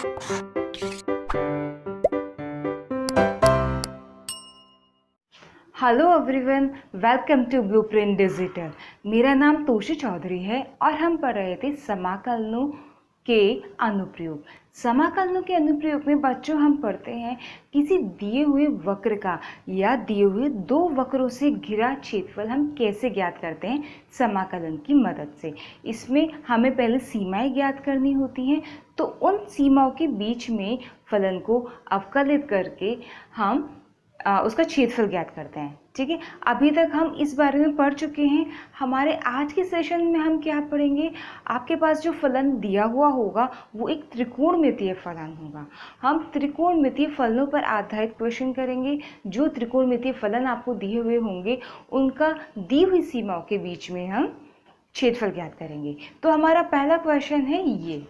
Hello everyone, welcome to Blueprint Digital. मेरा नाम तोशी चौधरी है और हम पढ़ रहे थे समाकलनों के अनुप्रयोग। समाकलनों के अनुप्रयोग में बच्चों हम पढ़ते हैं किसी दिए हुए वक्र का या दिए हुए दो वक्रों से घिरा क्षेत्रफल हम कैसे ज्ञात करते हैं समाकलन की मदद से। इसमें हमें पहले सीमाएं ज्ञात करनी होती हैं, तो उन सीमाओं के बीच में फलन को अवकलित करके हम उसका क्षेत्रफल ज्ञात करते हैं। ठीक है, अभी तक हम इस बारे में पढ़ चुके हैं। हमारे आज के सेशन में हम क्या पढ़ेंगे, आपके पास जो फलन दिया हुआ होगा वो एक त्रिकोणमितीय फलन होगा। हम त्रिकोणमितीय फलनों पर आधारित क्वेश्चन करेंगे। जो त्रिकोणमितीय फलन आपको दिए हुए होंगे उनका दी हुई सीमाओं के बीच में हम क्षेत्रफल ज्ञात करेंगे। तो हमारा पहला क्वेश्चन है ये,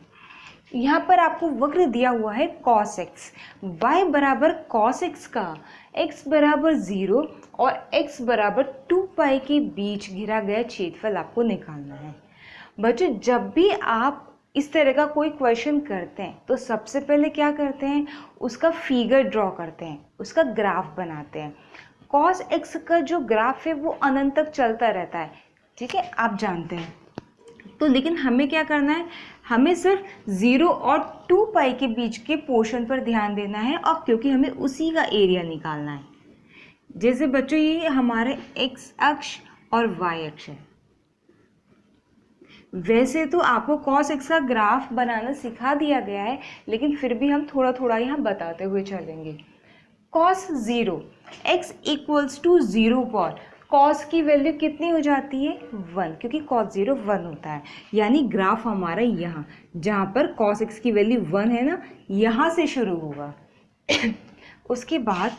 यहाँ पर आपको वक्र दिया हुआ है cos x, y बराबर cos x का x बराबर 0 और x बराबर 2 पाई के बीच घिरा गया क्षेत्रफल आपको निकालना है। बच्चों, जब भी आप इस तरह का कोई क्वेश्चन करते हैं तो सबसे पहले क्या करते हैं, उसका फिगर ड्रॉ करते हैं, उसका ग्राफ बनाते हैं। cos x का जो ग्राफ है वो अनंत तक चलता रहता है, ठीक है, आप जानते हैं। तो लेकिन हमें क्या करना है, हमें सिर्फ 0 और 2 पाई के बीच के पोर्शन पर ध्यान देना है, और क्योंकि हमें उसी का एरिया निकालना है। जैसे बच्चों ये हमारे x अक्ष और y अक्ष है। वैसे तो आपको cos x का ग्राफ बनाना सिखा दिया गया है, लेकिन फिर भी हम थोड़ा थोड़ा यहाँ बताते हुए चलेंगे। cos 0 x इक्वल्स टू 0 पर cos की वैल्यू कितनी हो जाती है, 1, क्योंकि cos 0 1 होता है। यानी ग्राफ हमारा यहाँ, जहाँ पर cos x की वैल्यू 1 है ना, यहाँ से शुरू होगा। उसके बाद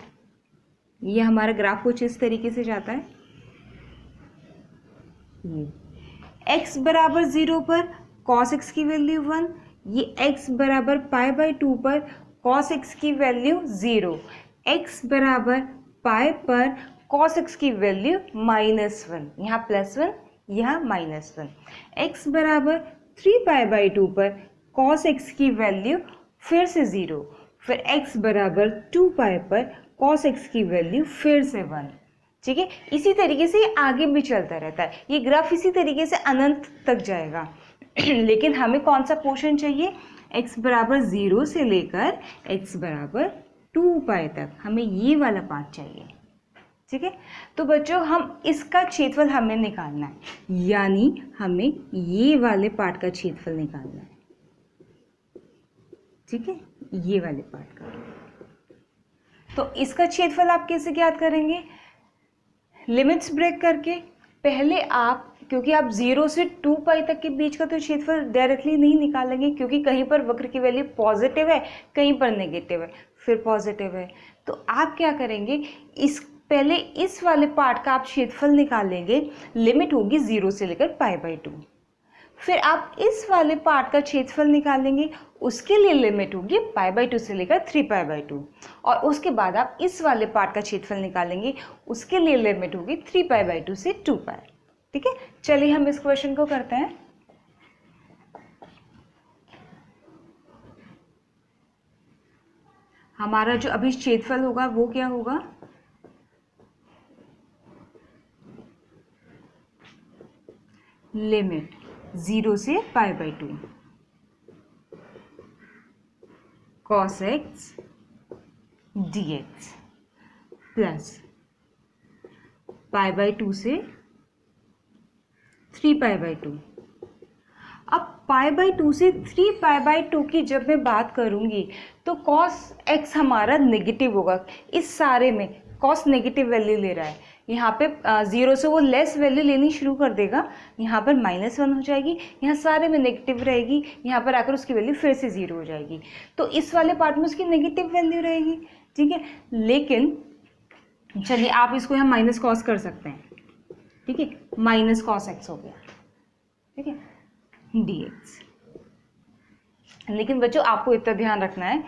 ये हमारा ग्राफ कुछ इस तरीके से जाता है। ये x बराबर 0 पर cos x की वैल्यू 1, ये x बराबर पाई बाई 2 पर cos x की वैल्यू 0, x बराबर पाई पर cos x की वैल्यू -1, यहाँ +1 यहाँ -1, x बराबर 3 पाई बाई 2 पर cos x की वैल्यू फिर से 0, फिर x बराबर 2 पाई पर cos x की वैल्यू फिर से 1। ठीक है, इसी तरीके से ये आगे भी चलता रहता है, ये ग्राफ इसी तरीके से अनंत तक जाएगा। लेकिन हमें कौन सा पोर्शन चाहिए, x बराबर 0 से लेकर x बराबर 2 पाई तक, हमें ये वाला पार्ट चाहिए। ठीक है, तो बच्चों हम इसका क्षेत्रफल हमें निकालना है, यानी हमें ये वाले पार्ट का क्षेत्रफल निकालना है। ठीक है, ये वाले पार्ट का। तो इसका क्षेत्रफल आप कैसे ज्ञात करेंगे, लिमिट्स ब्रेक करके। पहले आप, क्योंकि आप 0 से 2 पाई तक के बीच का तो क्षेत्रफल डायरेक्टली नहीं निकालेंगे, क्योंकि कहीं पर वक्र की वैल्यू पॉजिटिव है, कहीं पर नेगेटिव है, फिर पॉजिटिव है। तो आप क्या करेंगे, पहले इस वाले पार्ट का आप क्षेत्रफल निकालेंगे, लिमिट होगी 0 से लेकर पाई बाई 2। फिर आप इस वाले पार्ट का क्षेत्रफल निकालेंगे, उसके लिए लिमिट होगी पाई बाई 2 से लेकर 3 पाई बाई 2। और उसके बाद आप इस वाले पार्ट का क्षेत्रफल निकालेंगे, उसके लिए लिमिट होगी 3 पाई बाई 2 से 2 पाई। ठीक है, चलिए हम इस क्वेश्चन को करते हैं। हमारा जो अभी क्षेत्रफल होगा वो क्या होगा, लिमिट 0 से pi by 2 cos x dx plus pi by 2 से 3 पाई बाई 2। अब पाई बाई 2 से 3 पाई बाई 2 की जब मैं बात करूंगी तो cos x हमारा नेगेटिव होगा। इस सारे में cos नेगेटिव वैल्यू ले रहा है, यहाँ पे 0 से वो लेस वैल्यू लेनी शुरू कर देगा, यहाँ पर -1 हो जाएगी, यहाँ सारे में नेगेटिव रहेगी, यहाँ पर आकर उसकी वैल्यू फिर से 0 हो जाएगी। तो इस वाले पार्ट में उसकी नेगेटिव वैल्यू रहेगी। ठीक है, लेकिन चलिए आप इसको यहाँ माइनस कॉस कर सकते हैं। ठीक है, माइनस कॉस एक्स हो गया। ठीक है, dx। लेकिन बच्चों आपको इतना ध्यान रखना है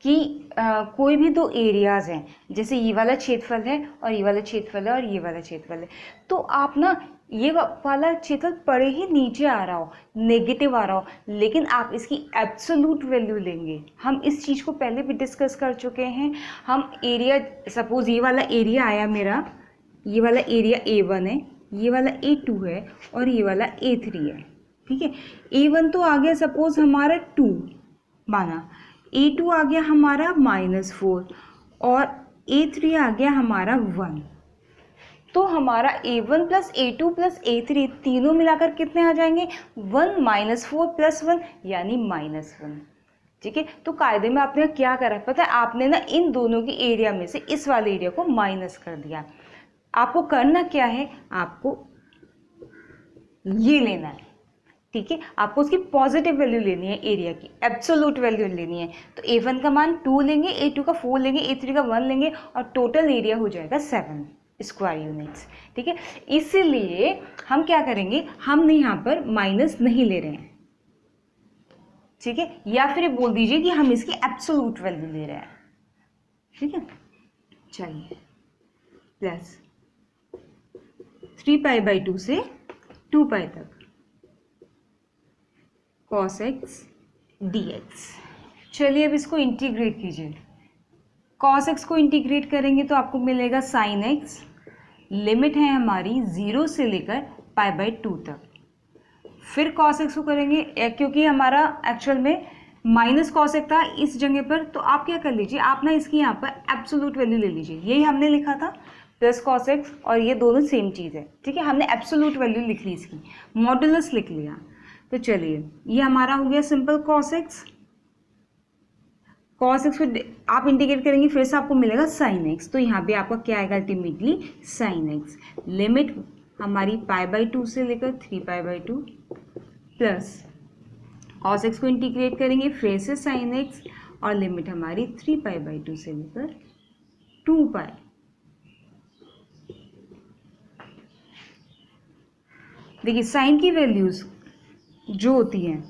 कि कोई भी दो एरियाज हैं, जैसे ये वाला क्षेत्रफल है और ये वाला क्षेत्रफल है और ये वाला क्षेत्रफल है, तो आप ना ये वाला क्षेत्रफल पड़े ही नीचे आ रहा हो, नेगेटिव आ रहा हो, लेकिन आप इसकी एब्सोल्यूट वैल्यू लेंगे। हम इस चीज़ को पहले भी डिस्कस कर चुके हैं। हम एरिया, सपोज ये वाला एरिया आया मेरा, ये वाला एरिया A1 है, ये वाला A2 है और ये वाला A3 है, ठीक है। A1 तो आ गया सपोज हमारा 2 माना, A2 आ गया हमारा -4 और A3 आ गया हमारा 1। तो हमारा A1 plus A2 plus A3 तीनों मिलाकर कितने आ जाएंगे? 1 -4 + 1 यानी -1, ठीक है। तो कायदे में आपने क्या करा पता है, आपने ना इन दोनों की एरिया में से इस वाले एरिया को माइनस कर दिया। आपको करना क्या है, आपको ये लेना है, ठीक है। आपको उसकी पॉजिटिव वैल्यू लेनी है, एरिया की एब्सोल्यूट वैल्यू लेनी है। तो A1 का मान 2 लेंगे, A2 का 4 लेंगे, A3 का 1 लेंगे और टोटल एरिया हो जाएगा 7 स्क्वायर यूनिट्स, ठीक है। इसीलिए हम क्या करेंगे, हमने यहाँ पर माइनस नहीं ले रहे हैं, ठीक है, या फिर बोल दीजिए कि हम इसकी एब्सोल्यूट वैल्यू ले रहे हैं, ठीक है। चलिए, प्लस 3π/2 से 2π तक cos x dx। चलिए अब इसको इंटीग्रेट कीजिए। cos x को इंटीग्रेट करेंगे तो आपको मिलेगा sin x, लिमिट है हमारी 0 से लेकर π/2 तक। फिर cos x को करेंगे, क्योंकि हमारा एक्चुअल में माइनस cos x था इस जगह पर, तो आप क्या कर लीजिए, आप ना इसकी यहाँ पर एब्सोल्यूट वैल्यू ले लीजिए। यही हमने लिखा था प्लस cos x, और ये दोनों सेम चीज़ है, ठीक है। हमने एब्सोल्यूट वैल्यू लिख ली, इसकी मॉडुलस लिख लिया। तो चलिए, ये हमारा हो गया simple cos x। cos x को आप इंटीग्रेट करेंगे, फिर से आपको मिलेगा sin x। तो यहाँ पे आपका क्या आएगा अल्टीमेटली sin x। लिमिट हमारी π/2 से लेकर 3π/2 प्लस cos x को इंटीग्रेट करेंगे, फिर से sin x और लिमिट हमारी 3π/2 से लेकर 2π। देखिए साइन की वैल्यूज जो होती हैं,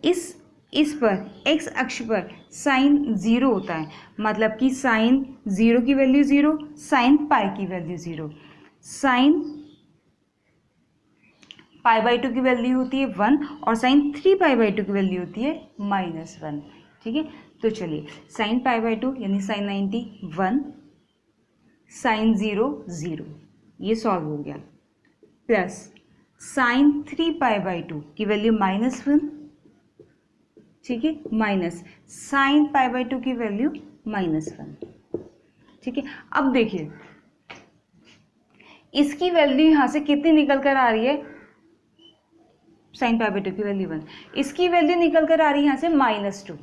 इस पर x अक्ष पर साइन 0 होता है, मतलब कि साइन 0 की वैल्यू 0, साइन पाई की वैल्यू 0, साइन π/2 की वैल्यू होती है 1 और साइन 3π/2 की वैल्यू होती है -1, ठीक है। तो चलिए, साइन π/2 यानी साइन 90 1, साइन 0 0, ये सॉल्व हो गया, प्लस साइन 3π/2 की वैल्यू -1, ठीक है, माइनस साइन π/2 की वैल्यू -1, ठीक है। अब देखिए इसकी वैल्यू यहाँ से कितनी निकल कर आ रही है, साइन π/2 की वैल्यू 1, इसकी वैल्यू निकल कर आ रही है यहाँ से -2।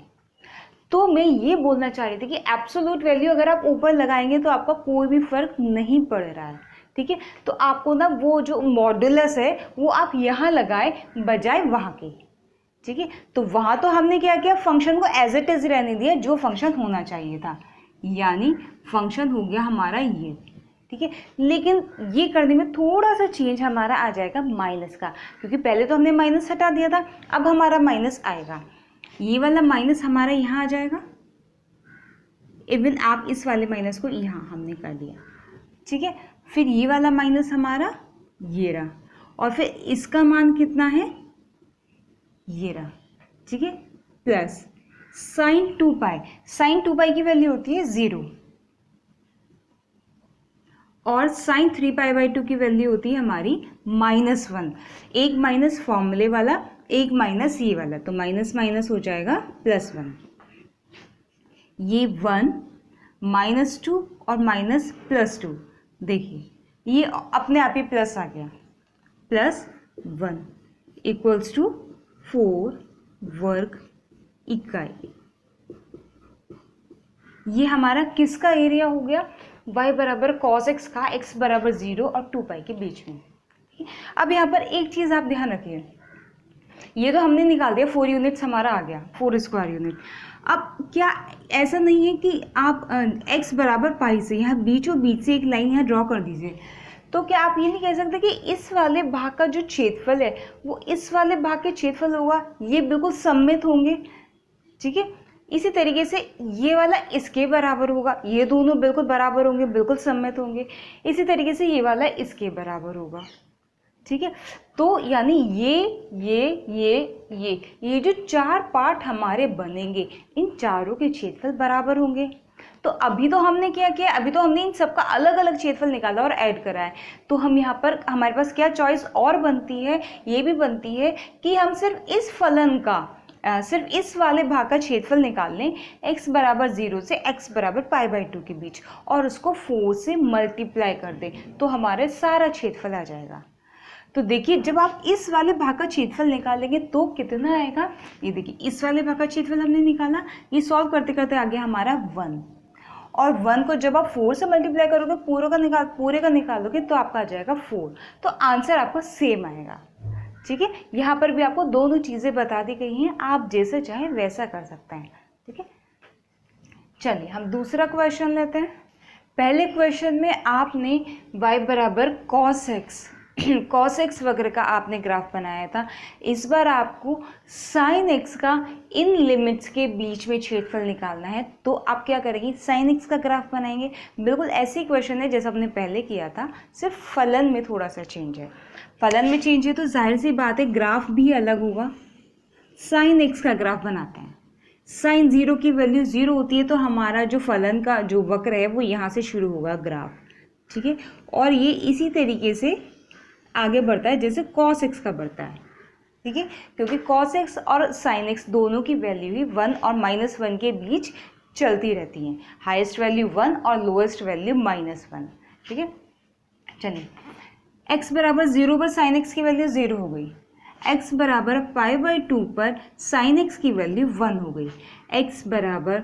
तो मैं ये बोलना चाह रही थी कि एब्सोल्यूट वैल्यू अगर आप ऊपर लगाएंगे तो आपका कोई भी फर्क नहीं पड़ रहा है, ठीक है। तो आपको ना वो जो मॉडुलस है वो आप यहाँ लगाए बजाय वहाँ के, ठीक है। तो वहाँ तो हमने क्या किया, फंक्शन को एज इट इज रहने दिया जो फंक्शन होना चाहिए था, यानी फंक्शन हो गया हमारा ये, ठीक है। लेकिन ये करने में थोड़ा सा चेंज हमारा आ जाएगा माइनस का, क्योंकि पहले तो हमने माइनस हटा दिया था, अब हमारा माइनस आएगा, ये वाला माइनस हमारा यहाँ आ जाएगा। इवन आप इस वाले माइनस को यहाँ हमने कर दिया, ठीक है। फिर ये वाला माइनस हमारा ये रहा, और फिर इसका मान कितना है, ये रहा, ठीक है, प्लस साइन 2π, साइन 2π की वैल्यू होती है 0 और साइन 3π/2 की वैल्यू होती है हमारी -1। एक माइनस फॉर्मूले वाला, एक माइनस ये वाला, तो माइनस माइनस हो जाएगा +1। ये 1 -2 और माइनस +2, देखिए ये अपने आप ही प्लस आ गया, +1 इक्वल्स टू 4 वर्ग इकाई। ये हमारा किसका एरिया हो गया, y बराबर cos x का, x बराबर 0 और 2π के बीच में। अब यहाँ पर एक चीज़ आप ध्यान रखिए, ये तो हमने निकाल दिया 4 यूनिट्स हमारा आ गया, 4 स्क्वायर यूनिट। अब क्या ऐसा नहीं है कि आप x बराबर पाई से यहाँ बीचों बीच से एक लाइन यहाँ ड्रॉ कर दीजिए, तो क्या आप ये नहीं कह सकते कि इस वाले भाग का जो क्षेत्रफल है वो इस वाले भाग के क्षेत्रफल होगा, ये बिल्कुल सममित होंगे, ठीक है। इसी तरीके से ये वाला इसके बराबर होगा, ये दोनों बिल्कुल बराबर होंगे, बिल्कुल सममित होंगे। इसी तरीके से ये वाला इसके बराबर होगा, ठीक है। तो यानी ये जो चार पार्ट हमारे बनेंगे, इन चारों के क्षेत्रफल बराबर होंगे। तो अभी तो हमने क्या किया, अभी तो हमने इन सबका अलग अलग क्षेत्रफल निकाला और ऐड करा है। तो हम यहाँ पर हमारे पास क्या चॉइस और बनती है, ये भी बनती है कि हम सिर्फ इस फलन का सिर्फ इस वाले भाग का क्षेत्रफल निकाल लें, x बराबर 0 से x बराबर π/2 के बीच, और उसको 4 से मल्टीप्लाई कर दें, तो हमारे सारा क्षेत्रफल आ जाएगा। तो देखिए, जब आप इस वाले भाग का क्षेत्रफल निकालेंगे तो कितना आएगा, ये देखिए इस वाले भाग का क्षेत्रफल हमने निकाला, ये सॉल्व करते करते आ गया हमारा 1, और 1 को जब आप 4 से मल्टीप्लाई करोगे, पूरे का निकालोगे तो आपका आ जाएगा 4। तो आंसर आपका सेम आएगा। ठीक है, यहाँ पर भी आपको दोनों चीज़ें बता दी गई हैं, आप जैसे चाहें वैसा कर सकते हैं। ठीक है, चलिए हम दूसरा क्वेश्चन लेते हैं। पहले क्वेश्चन में आपने y बराबर cos x वगैरह का आपने ग्राफ बनाया था। इस बार आपको sin x का इन लिमिट्स के बीच में क्षेत्रफल निकालना है। तो आप क्या करेंगे, sin x का ग्राफ बनाएंगे। बिल्कुल ऐसे ही क्वेश्चन है जैसा हमने पहले किया था, सिर्फ फलन में थोड़ा सा चेंज है। फलन में चेंज है तो जाहिर सी बात है ग्राफ भी अलग होगा। sin x का ग्राफ बनाते हैं। sin 0 की वैल्यू 0 होती है तो हमारा जो फलन का जो वक्र है वो यहाँ से शुरू होगा ग्राफ। ठीक है, और ये इसी तरीके से आगे बढ़ता है जैसे cos x का बढ़ता है। ठीक है, क्योंकि cos x और sin x दोनों की वैल्यू ही 1 और -1 के बीच चलती रहती हैं। हाईएस्ट वैल्यू 1 और लोएस्ट वैल्यू -1। ठीक है, चलिए x बराबर 0 पर sin x की वैल्यू 0 हो गई, x बराबर π/2 पर sin x की वैल्यू 1 हो गई, x बराबर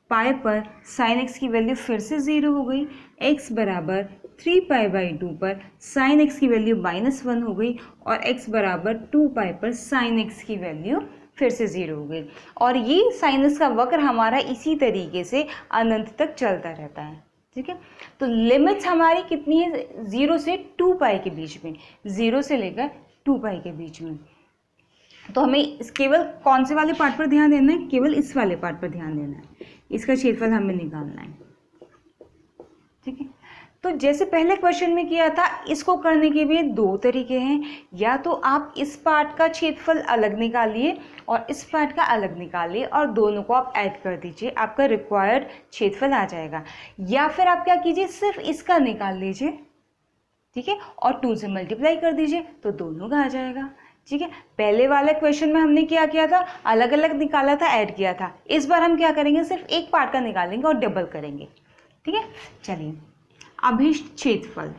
पाई पर sin x की वैल्यू फिर से 0 हो गई, x बराबर 3π/2 पर sin x की वैल्यू -1 हो गई, और x बराबर 2π पर sin x की वैल्यू फिर से 0 हो गई। और ये साइनस का वक्र हमारा इसी तरीके से अनंत तक चलता रहता है। ठीक है, तो लिमिट्स हमारी कितनी है, 0 से 2π के बीच में, 0 से लेकर 2π के बीच में। तो हमें केवल कौन से वाले पार्ट पर ध्यान देना है, केवल इस वाले पार्ट पर ध्यान देना है, इसका क्षेत्रफल हमें निकालना है। ठीक है, तो जैसे पहले क्वेश्चन में किया था, इसको करने के भी दो तरीके हैं। या तो आप इस पार्ट का क्षेत्रफल अलग निकालिए और इस पार्ट का अलग निकालिए और दोनों को आप ऐड कर दीजिए, आपका रिक्वायर्ड क्षेत्रफल आ जाएगा। या फिर आप क्या कीजिए, सिर्फ इसका निकाल लीजिए। ठीक है, और 2 से मल्टीप्लाई कर दीजिए तो दोनों का आ जाएगा। ठीक है, पहले वाले क्वेश्चन में हमने क्या किया था, अलग अलग निकाला था, ऐड किया था। इस बार हम क्या करेंगे, सिर्फ एक पार्ट का निकालेंगे और डबल करेंगे। ठीक है, चलिए अभिष्ट क्षेत्रफल।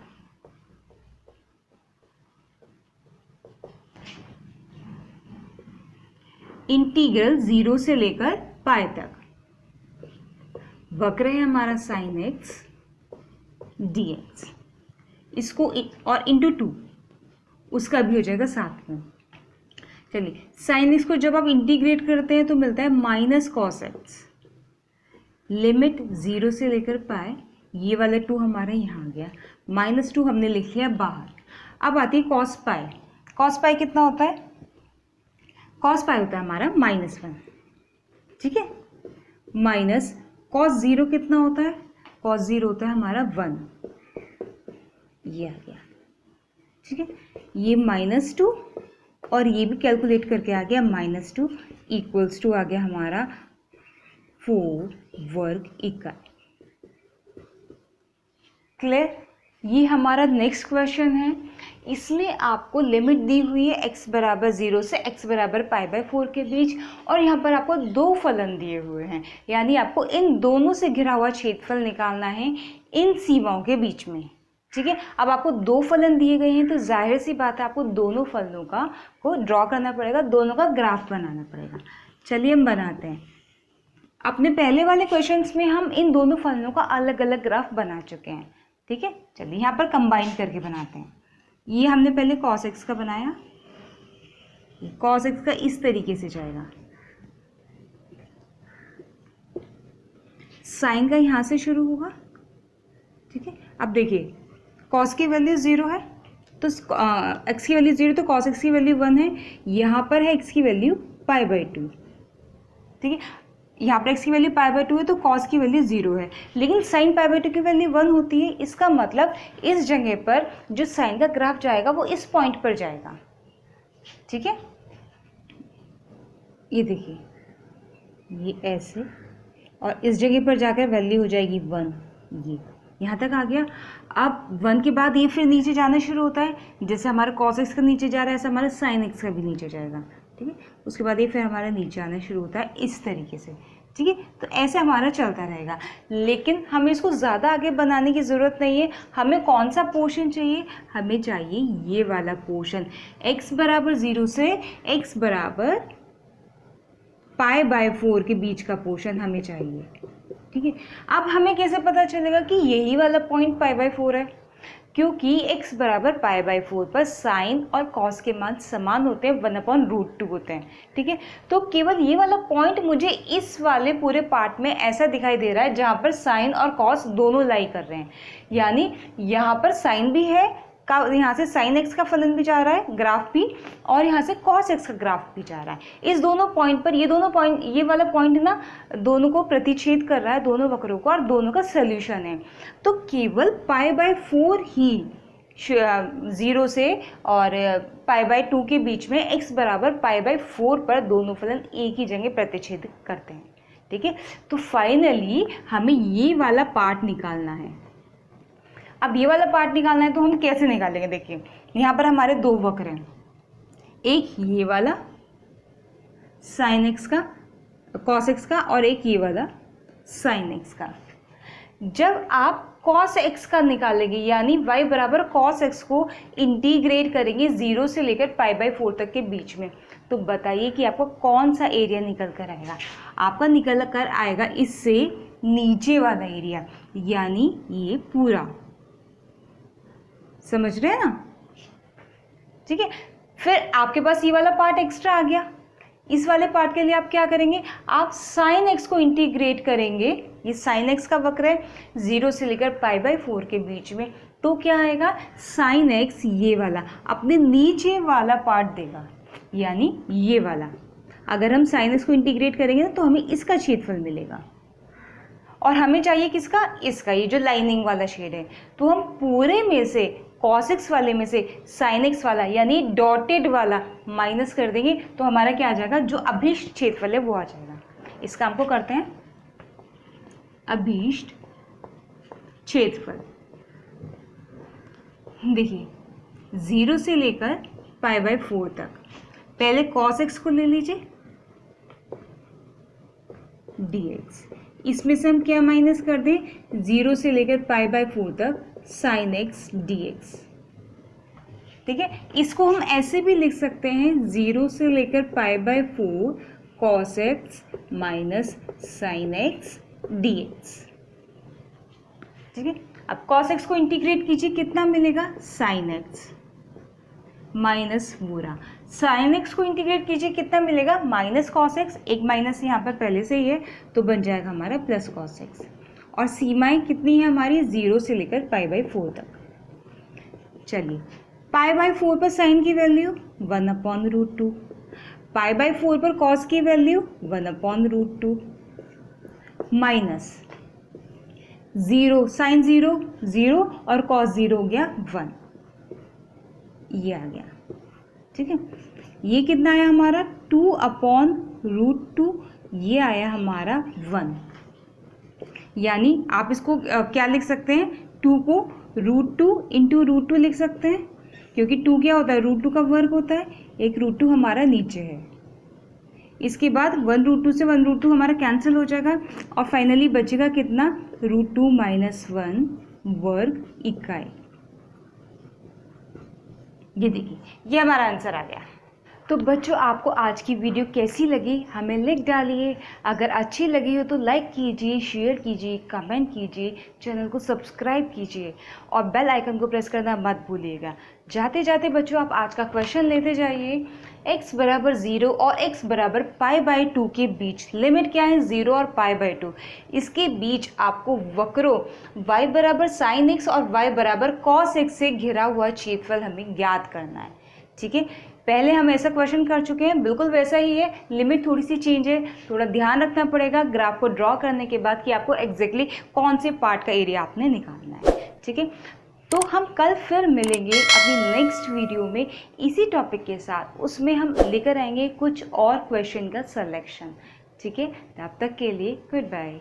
इंटीग्रल 0 से लेकर पाई तक, वक्र है हमारा sin x dx, इसको और इंटू 2 उसका भी हो जाएगा साथ में। चलिए sin x को जब आप इंटीग्रेट करते हैं तो मिलता है -cos x, लिमिट 0 से लेकर पाई, ये वाला 2 हमारा यहाँ आ गया, -2 हमने लिख लिया बाहर। अब आती है cos पाई। cos पाई कितना होता है, cos पाई होता है हमारा -1। ठीक है, माइनस cos 0 कितना होता है, cos 0 होता है हमारा 1, ये आ गया। ठीक है, ये -2 और ये भी कैलकुलेट करके आ गया -2 इक्वल्स टू आ गया हमारा 4 वर्ग इकाई। क्लियर, ये हमारा नेक्स्ट क्वेश्चन है। इसमें आपको लिमिट दी हुई है x बराबर 0 से x बराबर π/4 के बीच, और यहाँ पर आपको दो फलन दिए हुए हैं, यानी आपको इन दोनों से घिरा हुआ क्षेत्रफल निकालना है इन सीमाओं के बीच में। ठीक है, अब आपको दो फलन दिए गए हैं तो जाहिर सी बात है आपको दोनों फलनों को ड्रॉ करना पड़ेगा, दोनों का ग्राफ बनाना पड़ेगा। चलिए हम बनाते हैं। अपने पहले वाले क्वेश्चंस में हम इन दोनों फलनों का अलग अलग ग्राफ बना चुके हैं। ठीक है, चलिए यहाँ पर कंबाइन करके बनाते हैं। ये हमने पहले cos x का बनाया, cos x का इस तरीके से जाएगा, साइन का यहाँ से शुरू होगा। ठीक है, अब देखिए cos की वैल्यू 0 है तो x की वैल्यू 0 तो cos x की वैल्यू 1 है, यहाँ पर है x की वैल्यू π/2। ठीक है, यहाँ पर x की वैल्यू π/2 है तो cos की वैल्यू 0 है, लेकिन sin π/2 की वैल्यू 1 होती है। इसका मतलब इस जगह पर जो साइन का ग्राफ जाएगा वो इस पॉइंट पर जाएगा। ठीक है, ये देखिए ये ऐसे, और इस जगह पर जाकर वैल्यू हो जाएगी 1। ये यहाँ तक आ गया। अब 1 के बाद ये फिर नीचे जाना शुरू होता है, जैसे हमारा cos x का नीचे जा रहा है ऐसा हमारा sin x का भी नीचे जाएगा। ठीक है, उसके बाद ये फिर हमारा नीचे आना शुरू होता है इस तरीके से। ठीक है, तो ऐसे हमारा चलता रहेगा, लेकिन हमें इसको ज़्यादा आगे बनाने की ज़रूरत नहीं है। हमें कौन सा पोर्शन चाहिए? हमें चाहिए ये वाला पोर्शन, x बराबर 0 से x बराबर π/4 के बीच का पोर्शन हमें चाहिए। ठीक है, अब हमें कैसे पता चलेगा कि यही वाला पॉइंट π/4 है? क्योंकि x बराबर π/4 पर साइन और cos के मान समान होते हैं, 1/√2 होते हैं। ठीक है, तो केवल ये वाला पॉइंट मुझे इस वाले पूरे पार्ट में ऐसा दिखाई दे रहा है जहाँ पर साइन और cos दोनों लाई कर रहे हैं, यानी यहाँ पर साइन भी है, यहाँ से sin x का फलन भी जा रहा है ग्राफ भी, और यहाँ से cos x का ग्राफ भी जा रहा है। इस दोनों पॉइंट पर ये वाला पॉइंट ना दोनों को प्रतिच्छेद कर रहा है, दोनों वक्रों को, और दोनों का सोल्यूशन है। तो केवल π/4 ही 0 से और π/2 के बीच में x बराबर π/4 पर दोनों फलन एक ही जगह प्रतिच्छेद करते हैं। ठीक है, तो फाइनली हमें ये वाला पार्ट निकालना है। अब ये वाला पार्ट निकालना है तो हम कैसे निकालेंगे? देखिए यहाँ पर हमारे दो वक्र हैं, एक ये वाला sin x का cos x का, और एक ये वाला sin x का। जब आप cos x का निकालेंगे यानी y बराबर cos x को इंटीग्रेट करेंगे 0 से लेकर π/4 तक के बीच में, तो बताइए कि आपको कौन सा एरिया निकल कर आएगा? आपका निकल कर आएगा इससे नीचे वाला एरिया, यानी ये पूरा। समझ रहे हैं ना? ठीक है, फिर आपके पास ये वाला पार्ट एक्स्ट्रा आ गया। इस वाले पार्ट के लिए आप क्या करेंगे? आप sin x को इंटीग्रेट करेंगे। ये sin x का वक्र है 0 से लेकर π/4 के बीच में, तो क्या आएगा? sin x ये वाला अपने नीचे वाला पार्ट देगा, यानी ये वाला। अगर हम sin x को इंटीग्रेट करेंगे तो हमें इसका क्षेत्रफल मिलेगा, और हमें चाहिए किसका? इसका, ये जो लाइनिंग वाला शेड है। तो हम पूरे में से cos x वाले में से sin x वाला यानी डॉटेड वाला माइनस कर देंगे, तो हमारा क्या आ जाएगा? जो अभीष्ट क्षेत्रफल है वो आ जाएगा। इस काम को करते हैं अभीष्ट क्षेत्रफल। देखिए 0 से लेकर π/4 तक, पहले cos x को ले लीजिए dx, इसमें से हम क्या माइनस कर दें? 0 से लेकर π/4 तक sin x dx। ठीक है, इसको हम ऐसे भी लिख सकते हैं 0 से लेकर π/4 cos x minus sin x dx। ठीक है, अब cos x को इंटीग्रेट कीजिए, कितना मिलेगा? sin x माइनस पूरा। sin x को इंटीग्रेट कीजिए, कितना मिलेगा? माइनस cos x, एक माइनस यहाँ पर पहले से ही है तो बन जाएगा हमारा प्लस cos x। और सीमाएं कितनी है हमारी? 0 से लेकर π/4 तक। चलिए π/4 पर sin की वैल्यू 1/√2, π/4 पर cos की वैल्यू 1/√2, माइनस 0 sin 0 0 और cos 0 हो गया 1, ये आ गया। ठीक है, ये कितना आया हमारा? 2/√2, ये आया हमारा 1। यानी आप इसको क्या लिख सकते हैं? 2 को √2 इंटू √2 लिख सकते हैं, क्योंकि 2 क्या होता है? √2 का वर्ग होता है, एक √2 हमारा नीचे है। इसके बाद 1√2 से 1√2 हमारा कैंसिल हो जाएगा, और फाइनली बचेगा कितना? √2 - 1 वर्ग इकाई। ये देखिए, ये हमारा आंसर आ गया। तो बच्चों, आपको आज की वीडियो कैसी लगी हमें लिख डालिए। अगर अच्छी लगी हो तो लाइक कीजिए, शेयर कीजिए, कमेंट कीजिए, चैनल को सब्सक्राइब कीजिए और बेल आइकन को प्रेस करना मत भूलिएगा। जाते जाते बच्चों, आप आज का क्वेश्चन लेते जाइए। x बराबर 0 और x बराबर π/2 के बीच लिमिट क्या है? 0 और π/2। इसके बीच आपको वक्रों y बराबर sin x और y बराबर cos x से घिरा हुआ क्षेत्रफल हमें ज्ञात करना है। ठीक है, पहले हम ऐसा क्वेश्चन कर चुके हैं, बिल्कुल वैसा ही है, लिमिट थोड़ी सी चेंज है। थोड़ा ध्यान रखना पड़ेगा ग्राफ को ड्रॉ करने के बाद कि आपको एग्जैक्टली कौन से पार्ट का एरिया आपने निकालना है। ठीक है, तो हम कल फिर मिलेंगे अपनी नेक्स्ट वीडियो में इसी टॉपिक के साथ। उसमें हम लेकर आएंगे कुछ और क्वेश्चन का सिलेक्शन। ठीक है, तब तक के लिए गुड बाय।